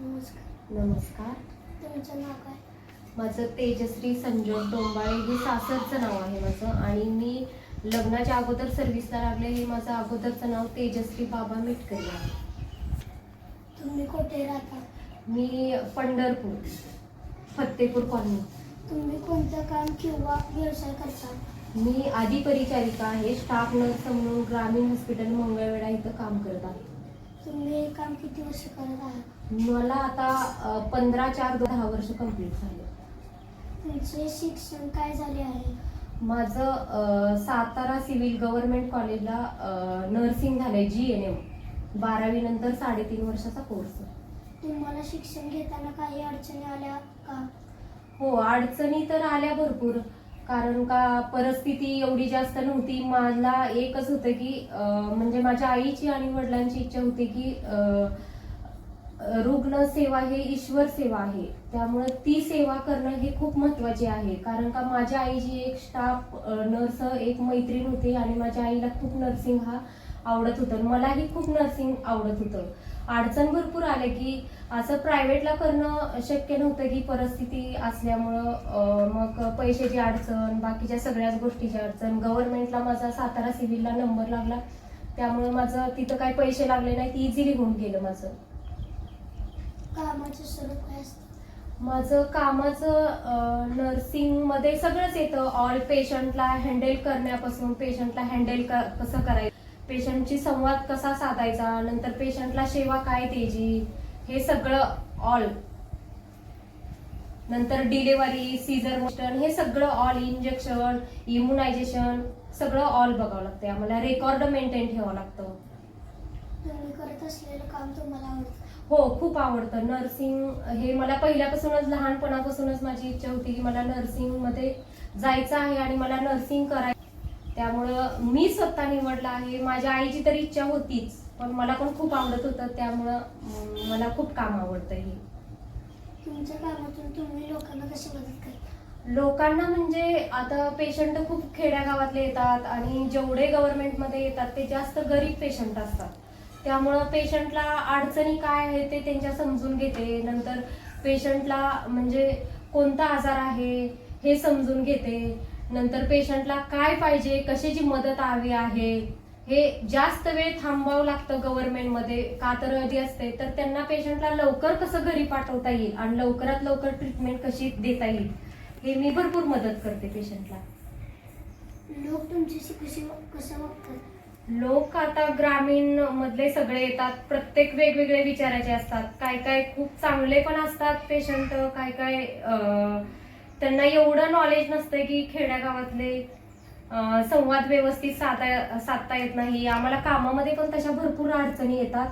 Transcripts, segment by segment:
नमस्कार. नमस्कार. तुमचं नाव काय? माझं तेजश्री संजोग डोंबाळे हे सासरचं नाव आहे माझं आणि मी लग्नाच्या अगोदर सर्व्हिसला लागले. हे माझं अगोदरचं नाव तेजश्री बाबा मिटकरी आहे. तुम्ही कुठे राहता? मी पंढरपूर फत्तेपूर कॉलनी. तुम्ही कोणतं काम किंवा व्यवसाय करता? मी आधी परिचारिका आहे. स्टाफ नर्स म्हणून ग्रामीण हॉस्पिटल मंगळवेढा इथं काम करत आहे. तुम्ही हे काम किती वर्ष करत आहात? मला आता 15/4/10 वर्ष कंप्लीट झाले. तुमचे शिक्षण काय झाले आहे? माझं सातारा सिव्हिल गव्हर्नमेंट कॉलेजला नर्सिंग झालंय GNM. 12वी नंतर 3.5 वर्षाचा कोर्स. तुम्हाला शिक्षण घेताना काही अडचणी आल्या का? हो, अडचणी तर आल्या भरपूर. कारण का परिस्थिती एवढी जास्त नव्हती. मला एकच होतं की म्हणजे माझ्या आईची आणि वडिलांची इच्छा होती की रुग्ण सेवा हे ईश्वर सेवा आहे. त्यामुळे ती सेवा करणं हे खूप महत्त्वाचे आहे. कारण का माझ्या आईची एक स्टाफ नर्स एक मैत्रीण होती आणि माझ्या आईला खूप नर्सिंग हा आवडत होतं. मलाही खूप नर्सिंग आवडत होतं. अडचण भरपूर आले की असं प्रायव्हेटला करणं शक्य नव्हतं की परिस्थिती असल्यामुळं मग पैशाची अडचण, बाकीच्या सगळ्याच गोष्टीची अडचण. गव्हर्नमेंटला माझा सातारा सिव्हिलला नंबर लागला, त्यामुळे माझं तिथं काही पैसे लागले नाही, ती इझिली होऊन गेलं माझं. कामाचे स्वरूप काय असतं? माझं कामाचं नर्सिंगमध्ये सगळंच येतं. ऑल पेशंटला हँडल करण्यापासून पेशंटला हँडल कसं करायचं, पेशंटची संवाद कसा साधायचा, नंतर पेशंटला सेवा काय द्यायची, हे सगळं ऑल. नंतर डिलिव्हरी, सीझर मोशन, हे सगळं ऑल. इंजेक्शन, इम्युनायझेशन सगळं ऑल बघावं लागतं. आम्हाला रेकॉर्ड मेंटेन ठेवावं लागतं. तुम्ही करत असलेलं काम तुम्हाला आवडतं? हो, खूप आवडतं. नर्सिंग हे मला पहिल्यापासूनच, लहानपणापासूनच माझी इच्छा होती की मला नर्सिंगमध्ये जायचं आहे आणि मला नर्सिंग करायचं. त्यामुळं मी स्वतः निवडलं आहे. माझ्या आईची तर इच्छा होतीच, पण मला पण खूप आवडत होतं. त्यामुळं मला खूप काम आवडतं हे. तुमच्या कामातून तुम्ही लोकांना कशी मदत करता? लोकांना म्हणजे आता पेशंट खूप खेड्यागावातले येतात आणि जेवढे गव्हर्नमेंटमध्ये येतात ते जास्त गरीब पेशंट असतात. त्यामुळं पेशंटला अडचणी काय आहे ते त्यांच्या समजून घेते. नंतर पेशंटला म्हणजे कोणता आजार आहे हे समजून घेते. नंतर पेशंटला काय पाहिजे, कशाची मदत हवी आहे, हे जास्त वेळ थांबावं लागतं गव्हर्नमेंटमध्ये. का तर गर्दी असते, तर त्यांना पेशंटला लवकर कसं घरी पाठवता येईल आणि लवकरात लवकर ट्रीटमेंट कशी देता येईल हे मी भरपूर मदत करते पेशंटला. लोक तुमच्याशी कसं वागतात? लोक आता ग्रामीण मधले सगळे येतात. प्रत्येक वेगवेगळे विचाराचे असतात. काय काय खूप चांगले पण असतात पेशंट, काय काय त्यांना एवढं नॉलेज नसतं की खेड्यागावातले संवाद व्यवस्थित साधता येत नाही. आम्हाला कामामध्ये पण तशा भरपूर अडचणी येतात.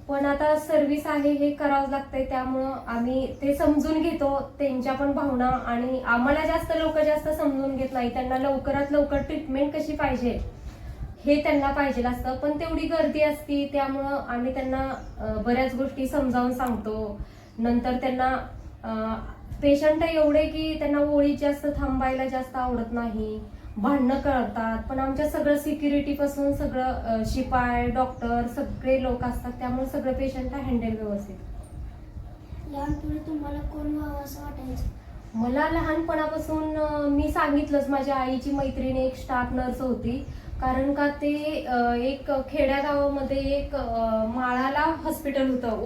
पण आता सर्व्हिस आहे, हे करावं लागतंय. त्यामुळं आम्ही ते समजून घेतो त्यांच्या पण भावना. आणि आम्हाला लोक जास्त समजून घेत नाही. त्यांना लवकरात लवकर ट्रीटमेंट कशी पाहिजे हे त्यांना पाहिजे असतं, पण तेवढी गर्दी असती. त्यामुळं आम्ही त्यांना बऱ्याच गोष्टी समजावून सांगतो. नंतर त्यांना पेशंट एवढे की त्यांना ओळीत जास्त थांबायला जास्त आवडत नाही, भांडणं करतात. पण आमच्या सगळं सिक्युरिटी पासून सगळं शिपाई, डॉक्टर सगळे लोक असतात. त्यामुळे सगळं पेशंटला हँडल व्यवस्थित. लहानपणी तुम्हाला कोण व्हावं असं वाटायचं? मला लहानपणापासून मी सांगितलंच, माझ्या आईची मैत्रीण एक स्टाफ नर्स होती. कारण का ते एक खेड्यागावामध्ये एक माळाला हॉस्पिटल होतं,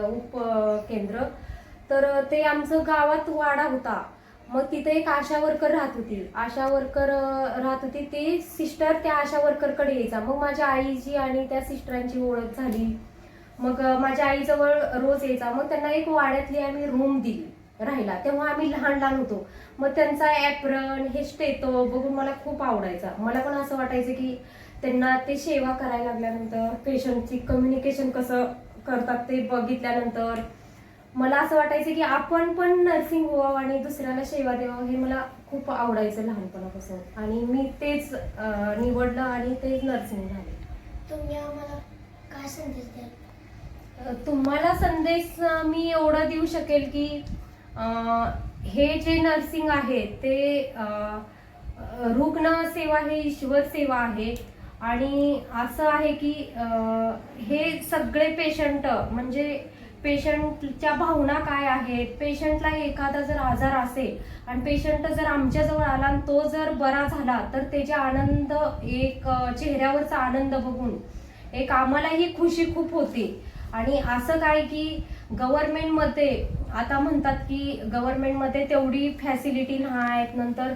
उपकेंद्र. तर ते आमचं गावात वाडा होता. मग तिथे एक आशा वर्कर राहत होती. ती सिस्टर त्या आशा वर्करकडे यायचा. मग माझ्या आईची आणि त्या सिस्टरांची ओळख झाली. मग माझ्या आईजवळ रोज यायचा. मग त्यांना एक वाड्यातली आम्ही रूम दिली राहिला. तेव्हा आम्ही लहान लहान होतो. मग त्यांचा ऍप्रन, हे स्टेथो बघून मला खूप आवडायचा. मला पण असं वाटायचं की त्यांना ते सेवा करायला लागल्यानंतर, पेशंटची कम्युनिकेशन कसं करतात ते बघितल्यानंतर मला असं वाटायचं की आपण पण नर्सिंग व्हावं आणि दुसऱ्याला सेवा द्यावं. हे मला खूप आवडायचं लहानपणापासून आणि मी तेच निवडलं आणि तेच नर्सिंग झाले. तुम्ही आम्हाला काय संदेश द्याल? तुम्हाला संदेश मी एवढा देऊ शकेल की हे जे नर्सिंग आहे ते रुग्ण सेवा हे ईश्वर सेवा आहे. आणि असं आहे की हे सगळे पेशंट म्हणजे पेशंटच्या भावना काय आहेत, पेशंटला एखादा जर आजार असेल आणि पेशंट जर आमच्याजवळ आला आणि तो जर बरा झाला तर त्याचे आनंद, एक चेहऱ्यावरचा आनंद बघून एक आम्हालाही खुशी खूप होते. आणि असं काय की गव्हर्नमेंटमध्ये आता म्हणतात की गव्हर्नमेंटमध्ये तेवढी फॅसिलिटी नाही आहेत, नंतर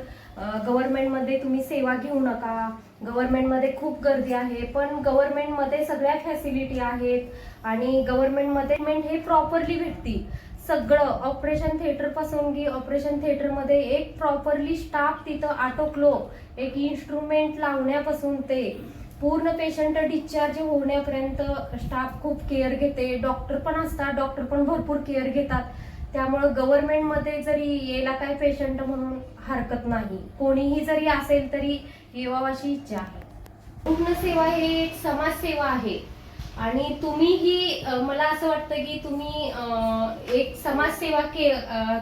गव्हर्नमेंटमध्ये तुम्ही सेवा घेऊ नका, गव्हर्नमेंटमध्ये खूप गर्दी आहे. पण गव्हर्नमेंटमध्ये सगळ्या फॅसिलिटी आहेत आणि गव्हर्नमेंटमध्ये हे प्रॉपरली भेटती. सगळं ऑपरेशन थिएटर पासून की ऑपरेशन थिएटरमध्ये एक प्रॉपरली स्टाफ तिथं आटोक्लो, एक इन्स्ट्रुमेंट लावण्यापासून ते पूर्ण पेशंट डिस्चार्ज होण्यापर्यंत स्टाफ खूप केअर घेते. डॉक्टर पण असतात, डॉक्टर पण भरपूर केअर घेतात. त्यामुळं गव्हर्नमेंटमध्ये जरी यायला काय पेशंट म्हणून हरकत नाही, कोणीही जरी असेल तरी येवावं अशी इच्छा आहे. रुग्णसेवा हे एक समाजसेवा आहे आणि तुम्हीही मला असं वाटतं की तुम्ही एक समाजसेवा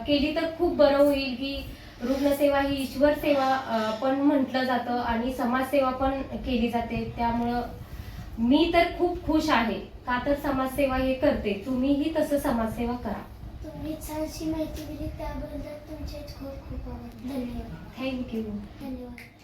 केली तर खूप बरं होईल. की रुग्णसेवा ही ईश्वर सेवा पण म्हटलं जातं आणि समाजसेवा पण केली जाते. त्यामुळं मी तर खूप खुश आहे का तर समाजसेवा हे करते. तुम्हीही तसं समाजसेवा करा. तुम्ही छानशी माहिती दिली त्याबद्दल तुमचे खूप खूप आभार. धन्यवाद. थँक्यू. धन्यवाद.